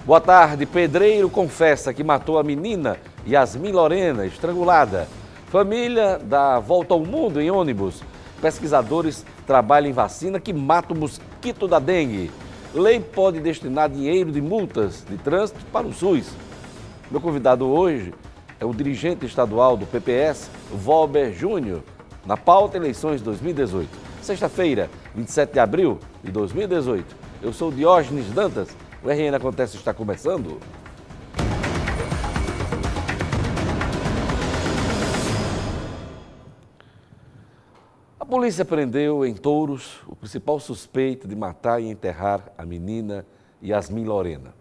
Boa tarde. Pedreiro confessa que matou a menina Yasmin Lorena, estrangulada. Família dá volta ao mundo em ônibus. Pesquisadores trabalham em vacina que mata o mosquito da dengue. Lei pode destinar dinheiro de multas de trânsito para o SUS. Meu convidado hoje é o dirigente estadual do PPS, Valber Júnior, na pauta eleições 2018. Sexta-feira, 27 de abril de 2018. Eu sou Diógenes Dantas. O RN Acontece está começando. A polícia prendeu em Touros o principal suspeito de matar e enterrar a menina Yasmin Lorena.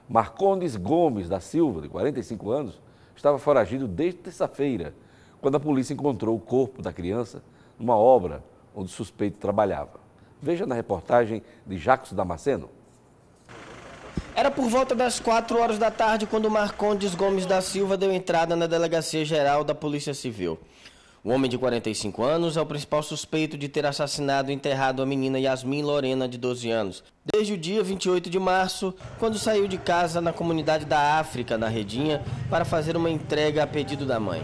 Marcondes Gomes da Silva, de 45 anos, estava foragido desde terça-feira, quando a polícia encontrou o corpo da criança numa obra onde o suspeito trabalhava. Veja na reportagem de Jacques Damasceno. Era por volta das 4 horas da tarde quando Marcondes Gomes da Silva deu entrada na Delegacia Geral da Polícia Civil. O homem de 45 anos é o principal suspeito de ter assassinado e enterrado a menina Yasmin Lorena, de 12 anos, desde o dia 28 de março, quando saiu de casa na comunidade da África, na Redinha, para fazer uma entrega a pedido da mãe.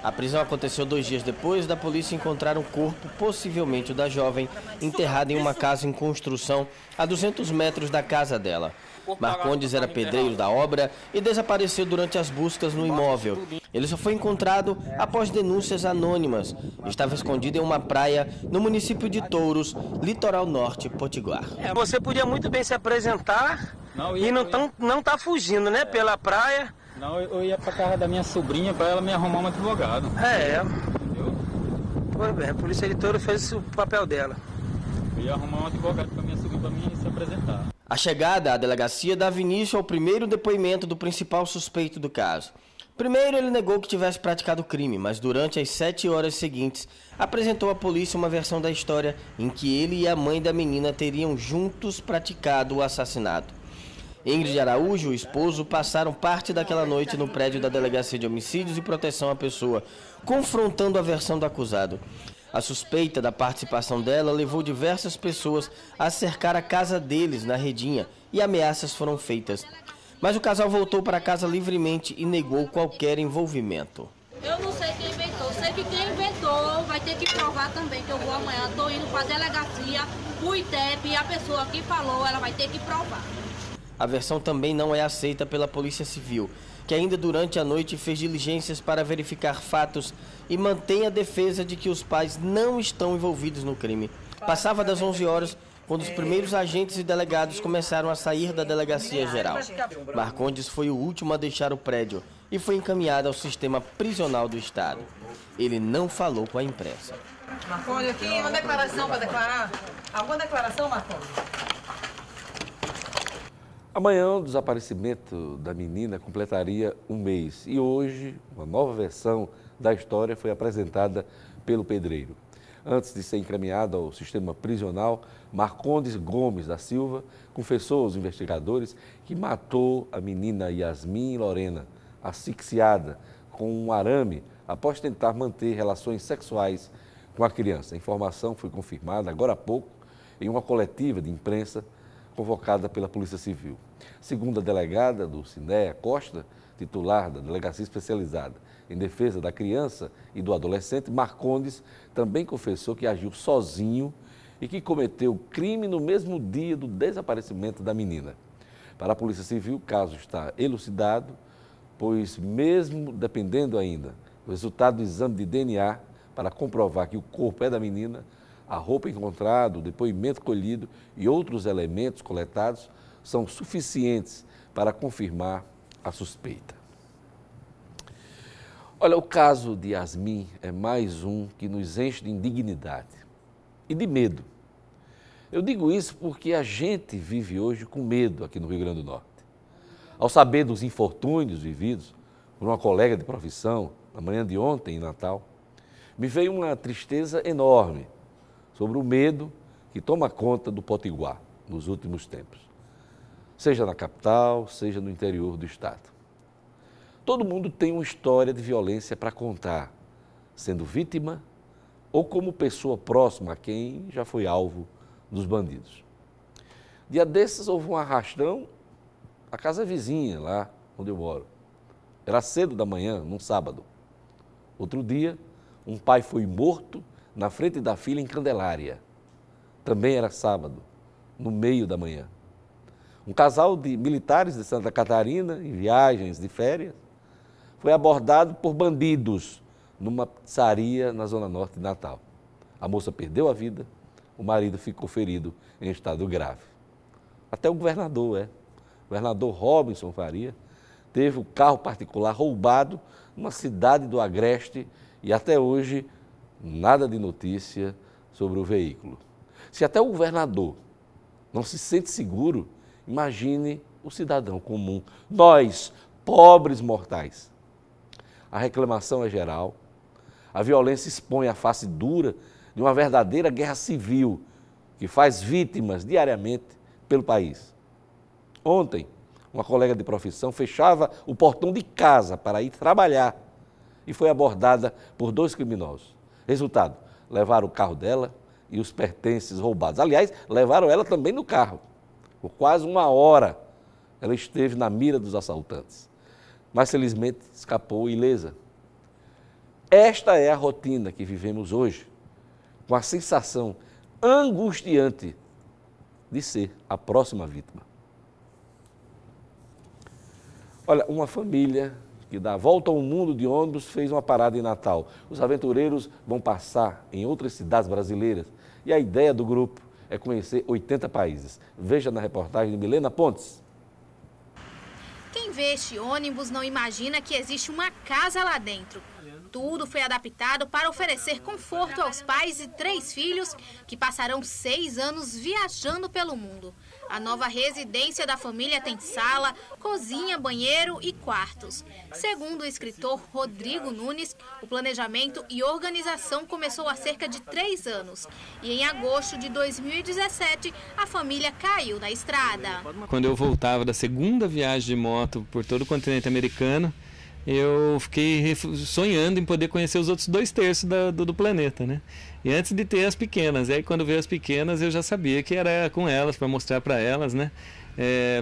A prisão aconteceu 2 dias depois da polícia encontrar um corpo, possivelmente o da jovem, enterrado em uma casa em construção a 200 metros da casa dela. Marcondes era pedreiro da obra e desapareceu durante as buscas no imóvel. Ele só foi encontrado após denúncias anônimas. Estava escondido em uma praia no município de Touros, litoral norte potiguar. Você podia muito bem se apresentar e não tá fugindo, né, pela praia. Não, eu ia pra casa da minha sobrinha para ela me arrumar um advogado. Entendeu? Pois bem, a Polícia de Touros fez o papel dela. Eu ia arrumar um advogado para minha sobrinha, para mim se apresentar. A chegada à delegacia dava início ao primeiro depoimento do principal suspeito do caso. Primeiro, ele negou que tivesse praticado o crime, mas durante as 7 horas seguintes, apresentou à polícia uma versão da história em que ele e a mãe da menina teriam juntos praticado o assassinato. Ingrid Araújo e o esposo passaram parte daquela noite no prédio da Delegacia de Homicídios e Proteção à Pessoa, confrontando a versão do acusado. A suspeita da participação dela levou diversas pessoas a cercar a casa deles na Redinha e ameaças foram feitas. Mas o casal voltou para casa livremente e negou qualquer envolvimento. Eu não sei quem inventou, sei que quem inventou vai ter que provar também, que eu vou amanhã, estou indo para a delegacia, o ITEP, e a pessoa que falou, ela vai ter que provar. A versão também não é aceita pela Polícia Civil, que ainda durante a noite fez diligências para verificar fatos e mantém a defesa de que os pais não estão envolvidos no crime. Passava das 11 horas quando os primeiros agentes e delegados começaram a sair da Delegacia Geral. Marcondes foi o último a deixar o prédio e foi encaminhado ao sistema prisional do Estado. Ele não falou com a imprensa. Marcondes, aqui uma declaração para declarar. Alguma declaração, Marcondes? Amanhã, o desaparecimento da menina completaria um mês e hoje uma nova versão da história foi apresentada pelo pedreiro. Antes de ser encaminhado ao sistema prisional, Marcondes Gomes da Silva confessou aos investigadores que matou a menina Yasmin Lorena, asfixiada com um arame após tentar manter relações sexuais com a criança. A informação foi confirmada agora há pouco em uma coletiva de imprensa convocada pela Polícia Civil. Segundo a delegada do Cinéia Costa, titular da Delegacia Especializada em Defesa da Criança e do Adolescente, Marcondes também confessou que agiu sozinho e que cometeu o crime no mesmo dia do desaparecimento da menina. Para a Polícia Civil, o caso está elucidado, pois mesmo dependendo ainda do resultado do exame de DNA para comprovar que o corpo é da menina, a roupa encontrada, o depoimento colhido e outros elementos coletados são suficientes para confirmar a suspeita. Olha, o caso de Yasmin é mais um que nos enche de indignidade e de medo. Eu digo isso porque a gente vive hoje com medo aqui no Rio Grande do Norte. Ao saber dos infortúnios vividos por uma colega de profissão na manhã de ontem, em Natal, me veio uma tristeza enorme sobre o medo que toma conta do Potiguar nos últimos tempos, seja na capital, seja no interior do estado. Todo mundo tem uma história de violência para contar, sendo vítima ou como pessoa próxima a quem já foi alvo dos bandidos. Dia desses houve um arrastão a casa vizinha, lá onde eu moro. Era cedo da manhã, num sábado. Outro dia, um pai foi morto na frente da filha em Candelária. Também era sábado, no meio da manhã. Um casal de militares de Santa Catarina, em viagens de férias, foi abordado por bandidos numa pizzaria na Zona Norte de Natal. A moça perdeu a vida, o marido ficou ferido em estado grave. Até o governador, o governador Robinson Faria, teve o carro particular roubado numa cidade do Agreste e até hoje nada de notícia sobre o veículo. Se até o governador não se sente seguro, imagine o cidadão comum, nós, pobres mortais. A reclamação é geral, a violência expõe a face dura de uma verdadeira guerra civil que faz vítimas diariamente pelo país. Ontem, uma colega de profissão fechava o portão de casa para ir trabalhar e foi abordada por 2 criminosos. Resultado, levaram o carro dela e os pertences roubados. Aliás, levaram ela também no carro. Por quase 1 hora, ela esteve na mira dos assaltantes. Mas, felizmente, escapou ilesa. Esta é a rotina que vivemos hoje, com a sensação angustiante de ser a próxima vítima. Olha, uma família que dá a volta ao mundo de ônibus fez uma parada em Natal. Os aventureiros vão passar em outras cidades brasileiras e a ideia do grupo é conhecer 80 países. Veja na reportagem de Milena Pontes. Quem vê este ônibus não imagina que existe uma casa lá dentro. Tudo foi adaptado para oferecer conforto aos pais e 3 filhos que passarão 6 anos viajando pelo mundo. A nova residência da família tem sala, cozinha, banheiro e quartos. Segundo o escritor Rodrigo Nunes, o planejamento e organização começou há cerca de 3 anos. E em agosto de 2017, a família caiu na estrada. Quando eu voltava da segunda viagem de moto por todo o continente americano, eu fiquei sonhando em poder conhecer os outros 2/3 do planeta, né? E antes de ter as pequenas, aí quando veio as pequenas eu já sabia que era com elas, para mostrar para elas, né?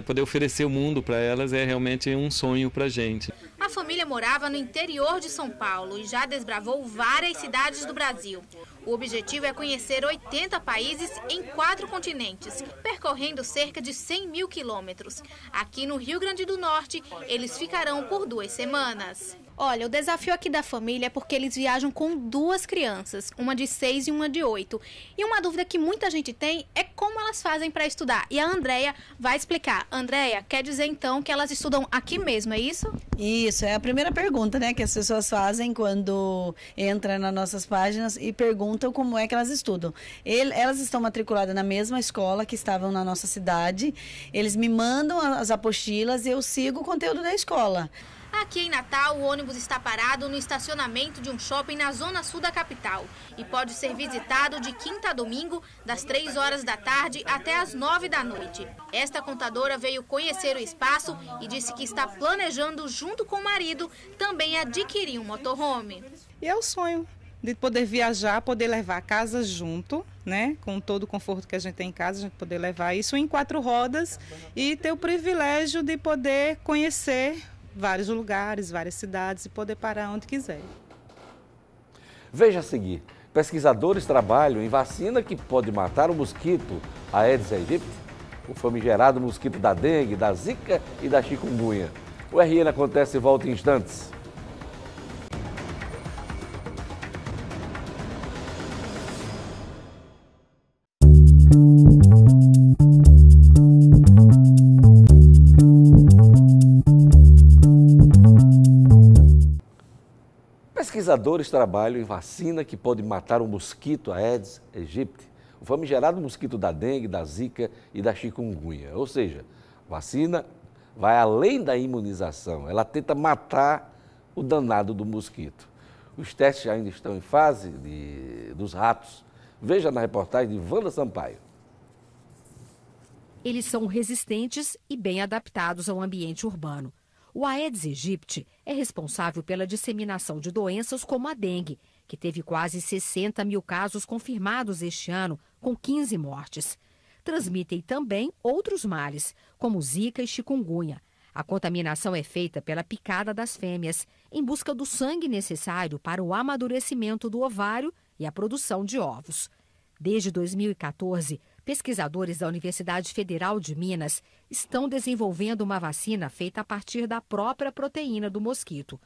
Poder oferecer o mundo para elas é realmente um sonho para a gente. A família morava no interior de São Paulo e já desbravou várias cidades do Brasil. O objetivo é conhecer 80 países em 4 continentes, percorrendo cerca de 100 mil quilômetros. Aqui no Rio Grande do Norte, eles ficarão por 2 semanas. Olha, o desafio aqui da família é porque eles viajam com 2 crianças, uma de 6 e uma de 8. E uma dúvida que muita gente tem é como elas fazem para estudar. E a Andréia vai explicar. Andréia, quer dizer então que elas estudam aqui mesmo, é isso? Isso, é a primeira pergunta, né, que as pessoas fazem quando entram nas nossas páginas e perguntam como é que elas estudam. Elas estão matriculadas na mesma escola que estavam na nossa cidade, eles me mandam as apostilas e eu sigo o conteúdo da escola. Aqui em Natal, o ônibus está parado no estacionamento de um shopping na zona sul da capital e pode ser visitado de quinta a domingo, das 3 horas da tarde até as 9 da noite. Esta contadora veio conhecer o espaço e disse que está planejando, junto com o marido, também adquirir um motorhome. E é o sonho de poder viajar, poder levar a casa junto, né? Com todo o conforto que a gente tem em casa, a gente poder levar isso em 4 rodas e ter o privilégio de poder conhecer vários lugares, várias cidades e poder parar onde quiser. Veja a seguir, pesquisadores trabalham em vacina que pode matar o mosquito Aedes aegypti, o famigerado mosquito da dengue, da zika e da chikungunya. O RN acontece e volta em instantes. Pesquisadores trabalham em vacina que pode matar o mosquito Aedes aegypti, o famigerado mosquito da dengue, da zika e da chikungunya. Ou seja, a vacina vai além da imunização, ela tenta matar o danado do mosquito. Os testes ainda estão em fase dos ratos. Veja na reportagem de Wanda Sampaio. Eles são resistentes e bem adaptados ao ambiente urbano. O Aedes aegypti é responsável pela disseminação de doenças como a dengue, que teve quase 60 mil casos confirmados este ano, com 15 mortes. transmitem também outros males, como zika e chikungunya. A contaminação é feita pela picada das fêmeas, em busca do sangue necessário para o amadurecimento do ovário e a produção de ovos. Desde 2014, pesquisadores da Universidade Federal de Minas estão desenvolvendo uma vacina feita a partir da própria proteína do mosquito.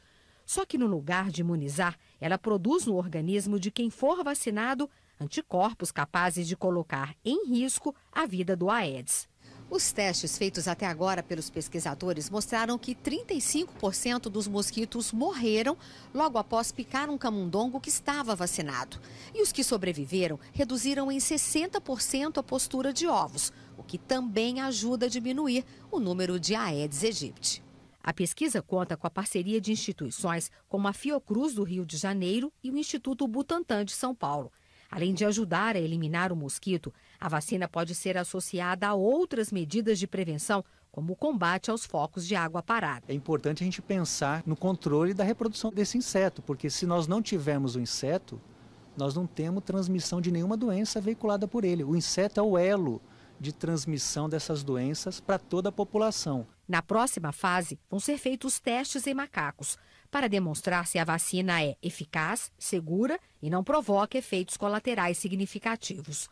Só que no lugar de imunizar, ela produz no organismo de quem for vacinado anticorpos capazes de colocar em risco a vida do Aedes. Os testes feitos até agora pelos pesquisadores mostraram que 35% dos mosquitos morreram logo após picar um camundongo que estava vacinado. E os que sobreviveram reduziram em 60% a postura de ovos, o que também ajuda a diminuir o número de Aedes aegypti. A pesquisa conta com a parceria de instituições como a Fiocruz do Rio de Janeiro e o Instituto Butantan de São Paulo. Além de ajudar a eliminar o mosquito, a vacina pode ser associada a outras medidas de prevenção, como o combate aos focos de água parada. É importante a gente pensar no controle da reprodução desse inseto, porque se nós não tivermos o inseto, nós não temos transmissão de nenhuma doença veiculada por ele. O inseto é o elo de transmissão dessas doenças para toda a população. Na próxima fase, vão ser feitos testes em macacos, para demonstrar se a vacina é eficaz, segura e não provoca efeitos colaterais significativos.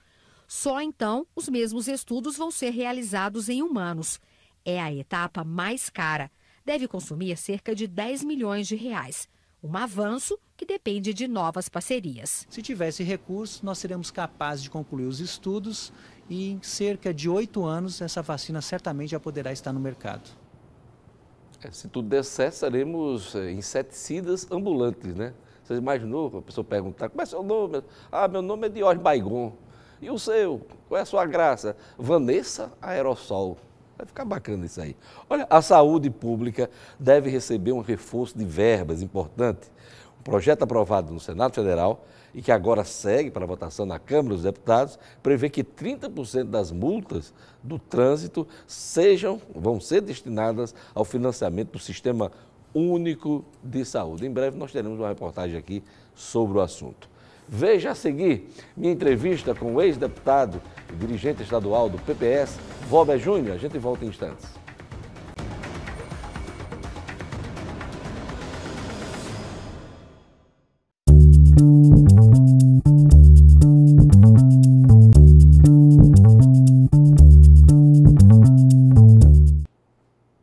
Só então, os mesmos estudos vão ser realizados em humanos. É a etapa mais cara. Deve consumir cerca de 10 milhões de reais. Um avanço que depende de novas parcerias. Se tivesse recursos, nós seremos capazes de concluir os estudos e em cerca de 8 anos essa vacina certamente já poderá estar no mercado. Se tudo der certo, seremos inseticidas ambulantes, né? Você imaginou a pessoa perguntar, como é seu nome? Ah, meu nome é Diógenes Baygon. E o seu? Qual é a sua graça? Vanessa Aerossol. Vai ficar bacana isso aí. Olha, a saúde pública deve receber um reforço de verbas importante. Um projeto aprovado no Senado Federal e que agora segue para votação na Câmara dos Deputados, prevê que 30% das multas do trânsito vão ser destinadas ao financiamento do Sistema Único de Saúde. Em breve nós teremos uma reportagem aqui sobre o assunto. Veja a seguir minha entrevista com o ex-deputado e dirigente estadual do PPS, Valber Júnior. A gente volta em instantes.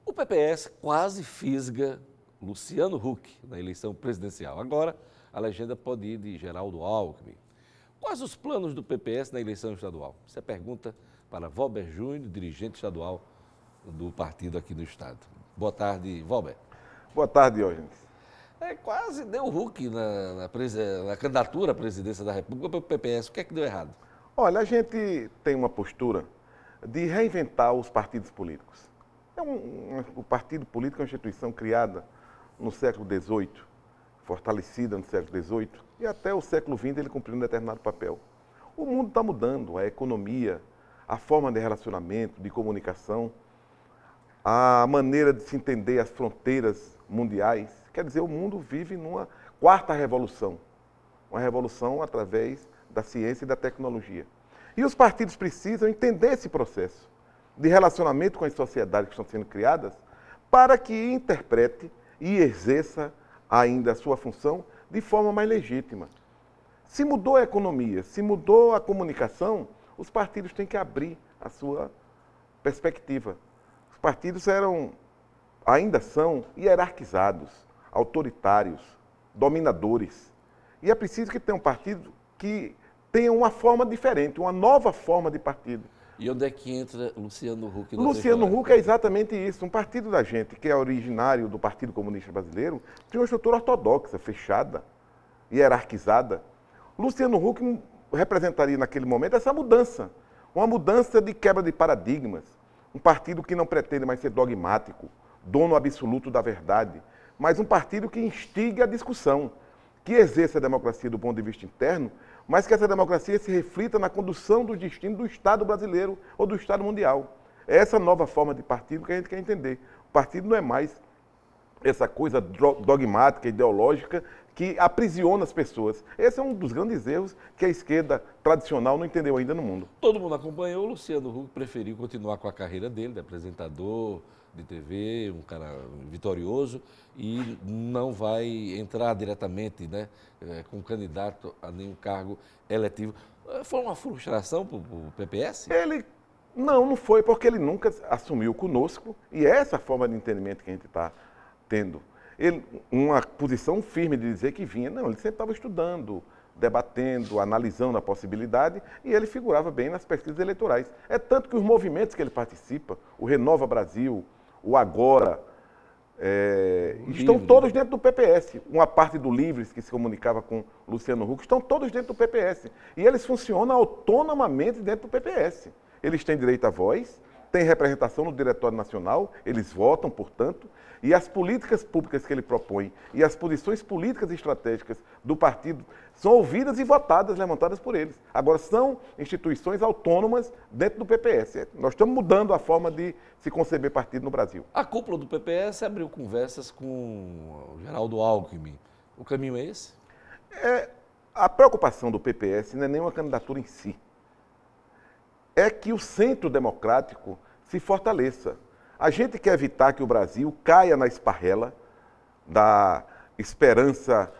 O PPS quase fisga Luciano Huck na eleição presidencial. Agora, a legenda pode ir de Geraldo Alckmin. Quais os planos do PPS na eleição estadual? Essa é a pergunta para Valber Júnior, dirigente estadual do partido aqui no estado. Boa tarde, Valber. Boa tarde, Diógenes. Quase deu Huck na candidatura à presidência da República para o PPS. O que é que deu errado? Olha, a gente tem uma postura de reinventar os partidos políticos. O partido político é uma instituição criada no século XVIII, fortalecida no século XVIII, e até o século XX ele cumpriu um determinado papel. O mundo está mudando, a economia, a forma de relacionamento, de comunicação, a maneira de se entender as fronteiras mundiais. Quer dizer, o mundo vive numa quarta revolução, uma revolução através da ciência e da tecnologia. E os partidos precisam entender esse processo de relacionamento com as sociedades que estão sendo criadas para que interprete e exerça ainda a sua função de forma mais legítima. Se mudou a economia, se mudou a comunicação, os partidos têm que abrir a sua perspectiva. Os partidos ainda são hierarquizados, autoritários, dominadores. E é preciso que tenha um partido que tenha uma forma diferente, uma nova forma de partido. E onde é que entra Luciano Huck? Luciano Huck é exatamente isso. Um partido da gente, que é originário do Partido Comunista Brasileiro, tinha uma estrutura ortodoxa, fechada, hierarquizada. Luciano Huck representaria naquele momento essa mudança, uma mudança de quebra de paradigmas. Um partido que não pretende mais ser dogmático, dono absoluto da verdade, mas um partido que instigue a discussão, que exerça a democracia do ponto de vista interno, mas que essa democracia se reflita na condução do destino do Estado brasileiro ou do Estado mundial. É essa nova forma de partido que a gente quer entender. O partido não é mais essa coisa dogmática, ideológica, que aprisiona as pessoas. Esse é um dos grandes erros que a esquerda tradicional não entendeu ainda no mundo. Todo mundo acompanhou, o Luciano Huck preferiu continuar com a carreira dele, de apresentador de TV, um cara vitorioso, e não vai entrar diretamente, né, como candidato a nenhum cargo eletivo. Foi uma frustração para o PPS? Não foi, porque ele nunca assumiu conosco, e é essa forma de entendimento que a gente está tendo. Uma posição firme de dizer que vinha. Não, ele sempre estava estudando, debatendo, analisando a possibilidade, e ele figurava bem nas pesquisas eleitorais. É tanto que os movimentos que ele participa, o Renova Brasil, o Agora, estão todos dentro do PPS. Uma parte do Livres, que se comunicava com Luciano Huck, estão todos dentro do PPS. E eles funcionam autonomamente dentro do PPS. Eles têm direito à voz, têm representação no Diretório Nacional, eles votam, portanto, e as políticas públicas que ele propõe e as posições políticas e estratégicas do partido são ouvidas e votadas, levantadas por eles. Agora, são instituições autônomas dentro do PPS. Nós estamos mudando a forma de se conceber partido no Brasil. A cúpula do PPS abriu conversas com o Geraldo Alckmin. O caminho é esse? A preocupação do PPS não é nem uma candidatura em si. É que o centro democrático se fortaleça. A gente quer evitar que o Brasil caia na esparrela da esperança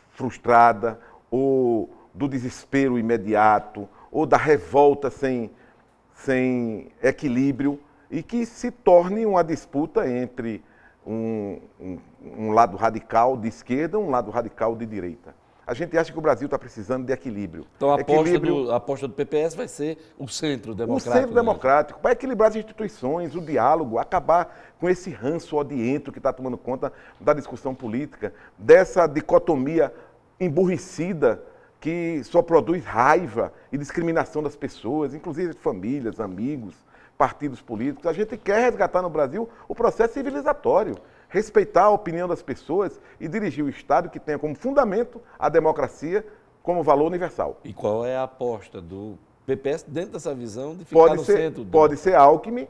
frustrada, ou do desespero imediato, ou da revolta sem equilíbrio, e que se torne uma disputa entre um lado radical de esquerda e um lado radical de direita. A gente acha que o Brasil está precisando de equilíbrio. Então a aposta do PPS vai ser o centro democrático. O centro democrático, para equilibrar as instituições, o diálogo, acabar com esse ranço odiento que está tomando conta da discussão política, dessa dicotomia emburrecida que só produz raiva e discriminação das pessoas, inclusive famílias, amigos, partidos políticos. A gente quer resgatar no Brasil o processo civilizatório, respeitar a opinião das pessoas e dirigir o Estado que tenha como fundamento a democracia como valor universal. E qual é a aposta do PPS dentro dessa visão de ficar no centro? Pode ser Alckmin,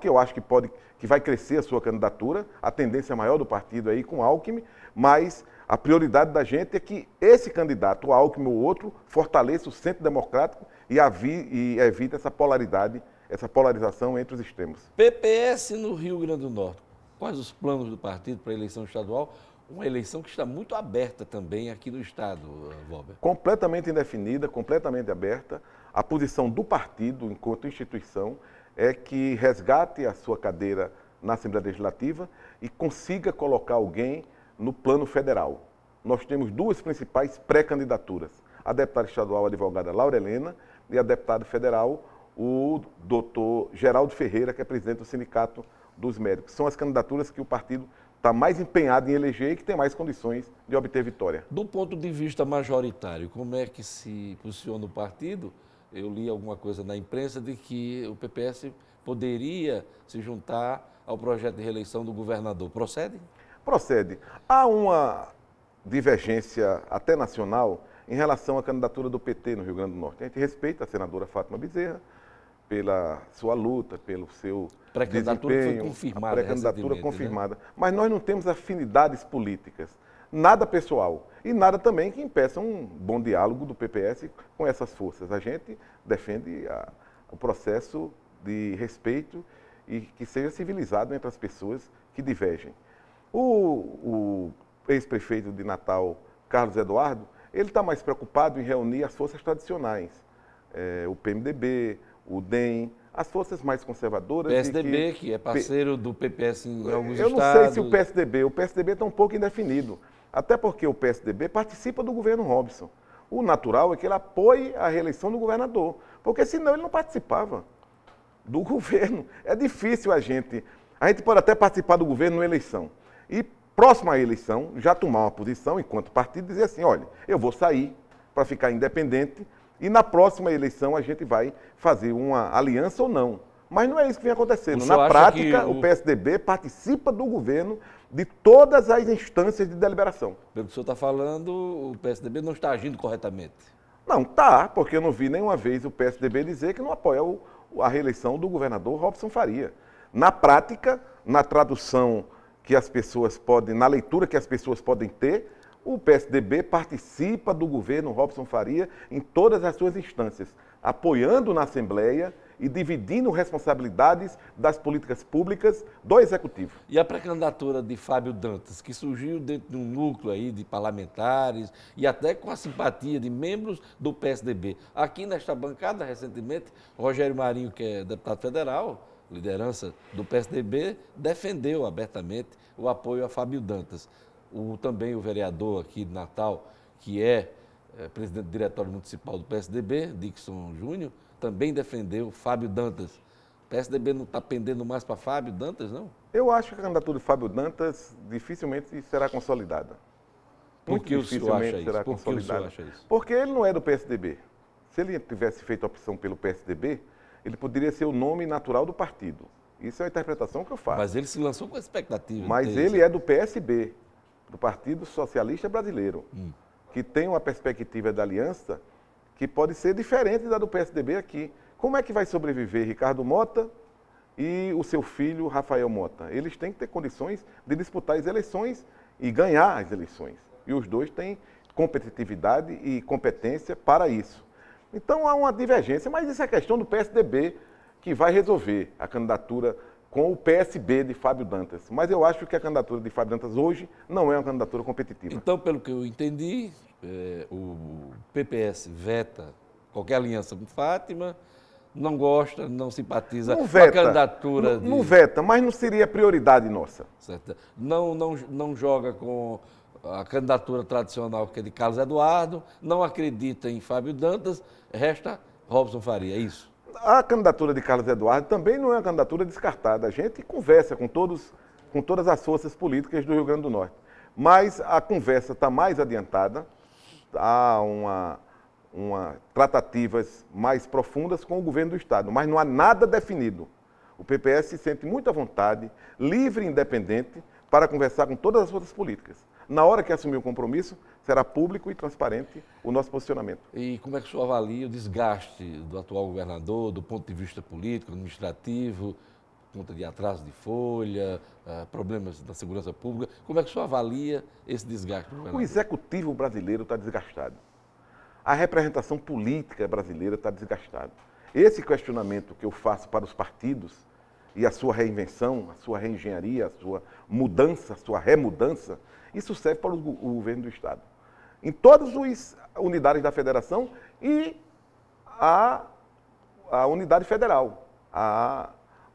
eu acho que vai crescer a sua candidatura, a tendência maior do partido aí com Alckmin, mas a prioridade da gente é que esse candidato, o Alckmin ou outro, fortaleça o centro democrático e evite essa polaridade, essa polarização entre os extremos. PPS no Rio Grande do Norte. Quais os planos do partido para a eleição estadual? Uma eleição que está muito aberta também aqui no estado, Valber. Completamente indefinida, completamente aberta. A posição do partido, enquanto instituição, é que resgate a sua cadeira na Assembleia Legislativa e consiga colocar alguém no plano federal. Nós temos duas principais pré-candidaturas. A deputada estadual, a advogada Laura Helena, e a deputada federal, o doutor Geraldo Ferreira, que é presidente do Sindicato dos Médicos. São as candidaturas que o partido está mais empenhado em eleger e que tem mais condições de obter vitória. Do ponto de vista majoritário, como é que se posiciona o partido? Eu li alguma coisa na imprensa de que o PPS poderia se juntar ao projeto de reeleição do governador. Procede? Procede. Há uma divergência até nacional em relação à candidatura do PT no Rio Grande do Norte. A gente respeita a senadora Fátima Bezerra pela sua luta, pelo seu desempenho, confirmada, a pré-candidatura confirmada. Né? Mas nós não temos afinidades políticas, nada pessoal e nada também que impeça um bom diálogo do PPS com essas forças. A gente defende o processo de respeito e que seja civilizado entre as pessoas que divergem. O ex-prefeito de Natal, Carlos Eduardo, ele está mais preocupado em reunir as forças tradicionais, o PMDB, o DEM, as forças mais conservadoras. PSDB, que é parceiro do PPS em alguns estados. Eu não sei se o PSDB está um pouco indefinido, até porque o PSDB participa do governo Robson. O natural é que ele apoie a reeleição do governador, porque senão ele não participava do governo. É difícil a gente pode até participar do governo na eleição e próxima à eleição já tomar uma posição enquanto partido e dizer assim, olha, eu vou sair para ficar independente e na próxima eleição a gente vai fazer uma aliança ou não. Mas não é isso que vem acontecendo. Na prática, o PSDB participa do governo de todas as instâncias de deliberação. Pelo que o senhor está falando, o PSDB não está agindo corretamente. Não, está, porque eu não vi nenhuma vez o PSDB dizer que não apoia a reeleição do governador Robson Faria. Na prática, na tradução que as pessoas podem, na leitura que as pessoas podem ter, O PSDB participa do governo Robson Faria em todas as suas instâncias, apoiando na Assembleia e dividindo responsabilidades das políticas públicas do Executivo. E a pré-candidatura de Fábio Dantas, que surgiu dentro de um núcleo aí de parlamentares e até com a simpatia de membros do PSDB. Aqui nesta bancada, recentemente, Rogério Marinho, que é deputado federal, liderança do PSDB, defendeu abertamente o apoio a Fábio Dantas. Também o vereador aqui de Natal, que é presidente do diretório municipal do PSDB, Dixon Júnior, também defendeu Fábio Dantas. O PSDB não está pendendo mais para Fábio Dantas, não? Eu acho que a candidatura de Fábio Dantas dificilmente será consolidada. Por que o senhor acha isso? Por que o senhor acha isso? Porque ele não é do PSDB. Se ele tivesse feito a opção pelo PSDB, ele poderia ser o nome natural do partido. Isso é a interpretação que eu faço. Mas ele se lançou com expectativa. Mas ele é do PSB, do Partido Socialista Brasileiro, que tem uma perspectiva de aliança que pode ser diferente da do PSDB aqui. Como é que vai sobreviver Ricardo Mota e o seu filho Rafael Mota? Eles têm que ter condições de disputar as eleições e ganhar as eleições. E os dois têm competitividade e competência para isso. Então há uma divergência, mas isso é questão do PSDB que vai resolver a candidatura com o PSB de Fábio Dantas. Mas eu acho que a candidatura de Fábio Dantas hoje não é uma candidatura competitiva. Então, pelo que eu entendi, o PPS veta qualquer aliança com Fátima, não gosta, não simpatiza com a candidatura não veta, mas não seria prioridade nossa. Certo. Não joga com a candidatura tradicional, que é de Carlos Eduardo, não acredita em Fábio Dantas, resta Robson Faria, é isso? A candidatura de Carlos Eduardo também não é uma candidatura descartada. A gente conversa com todas as forças políticas do Rio Grande do Norte. Mas a conversa está mais adiantada, há tratativas mais profundas com o governo do Estado, mas não há nada definido. O PPS se sente muito à vontade, livre e independente, para conversar com todas as forças políticas. Na hora que assumir o compromisso, será público e transparente o nosso posicionamento. E como é que o senhor avalia o desgaste do atual governador, do ponto de vista político, administrativo, conta de atraso de folha, problemas da segurança pública? Como é que o senhor avalia esse desgaste do governador? O executivo brasileiro está desgastado. A representação política brasileira está desgastada. Esse questionamento que eu faço para os partidos e a sua reinvenção, a sua reengenharia, a sua mudança, a sua remudança, isso serve para o governo do Estado. Em todas as unidades da federação e a unidade federal,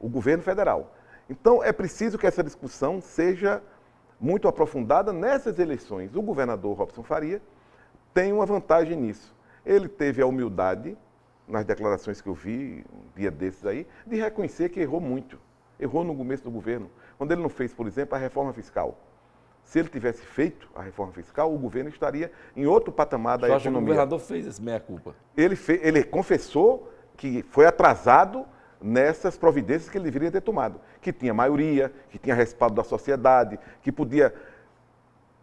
o governo federal. Então, é preciso que essa discussão seja muito aprofundada nessas eleições. O governador Robson Faria tem uma vantagem nisso. Ele teve a humildade, nas declarações que eu vi, um dia desses aí, de reconhecer que errou muito. Errou no começo do governo, quando ele não fez, por exemplo, a reforma fiscal. Se ele tivesse feito a reforma fiscal, o governo estaria em outro patamar da economia. Que o governador fez esse meia-culpa? Ele confessou que foi atrasado nessas providências que ele deveria ter tomado. Que tinha maioria, que tinha respaldo da sociedade, que podia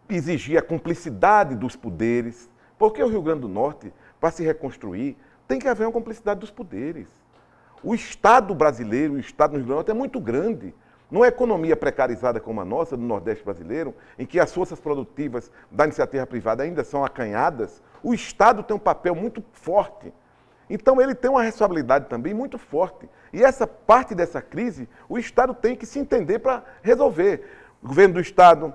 exigir a cumplicidade dos poderes. Porque o Rio Grande do Norte, para se reconstruir, tem que haver uma cumplicidade dos poderes. O Estado brasileiro, o Estado no Rio Grande do Norte é muito grande. Numa economia precarizada como a nossa, do Nordeste brasileiro, em que as forças produtivas da iniciativa privada ainda são acanhadas, o Estado tem um papel muito forte. Então, ele tem uma responsabilidade também muito forte. E essa parte dessa crise, o Estado tem que se entender para resolver. O governo do Estado,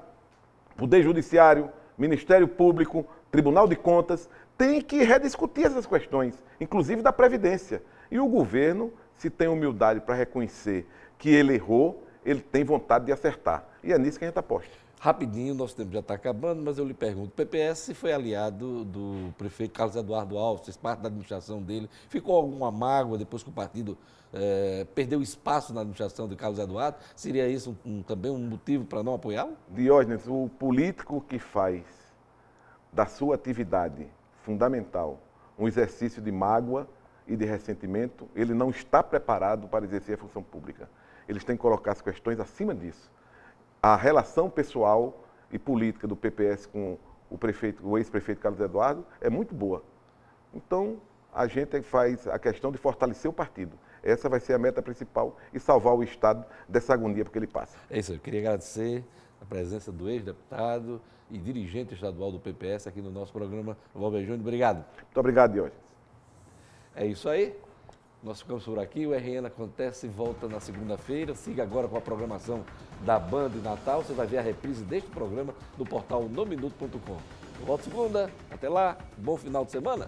Poder Judiciário, Ministério Público, Tribunal de Contas, tem que rediscutir essas questões, inclusive da Previdência. E o governo, se tem humildade para reconhecer que ele errou, ele tem vontade de acertar. E é nisso que a gente aposta. Rapidinho, nosso tempo já está acabando, mas eu lhe pergunto, o PPS foi aliado do prefeito Carlos Eduardo Alves, fez parte da administração dele. Ficou alguma mágoa depois que o partido perdeu espaço na administração de Carlos Eduardo? Seria isso também um motivo para não apoiá-lo? Diógenes, o político que faz da sua atividade fundamental um exercício de mágoa e de ressentimento, ele não está preparado para exercer a função pública. Eles têm que colocar as questões acima disso. A relação pessoal e política do PPS com o ex-prefeito Carlos Eduardo é muito boa. Então, a gente faz a questão de fortalecer o partido. Essa vai ser a meta principal e salvar o Estado dessa agonia porque ele passa. É isso, eu queria agradecer a presença do ex-deputado e dirigente estadual do PPS aqui no nosso programa. Valber Júnior, obrigado. Muito obrigado, Diógenes. É isso aí. Nós ficamos por aqui. O RN Acontece e volta na segunda-feira. Siga agora com a programação da Band de Natal. Você vai ver a reprise deste programa no portal nominuto.com. Eu volto segunda. Até lá. Bom final de semana.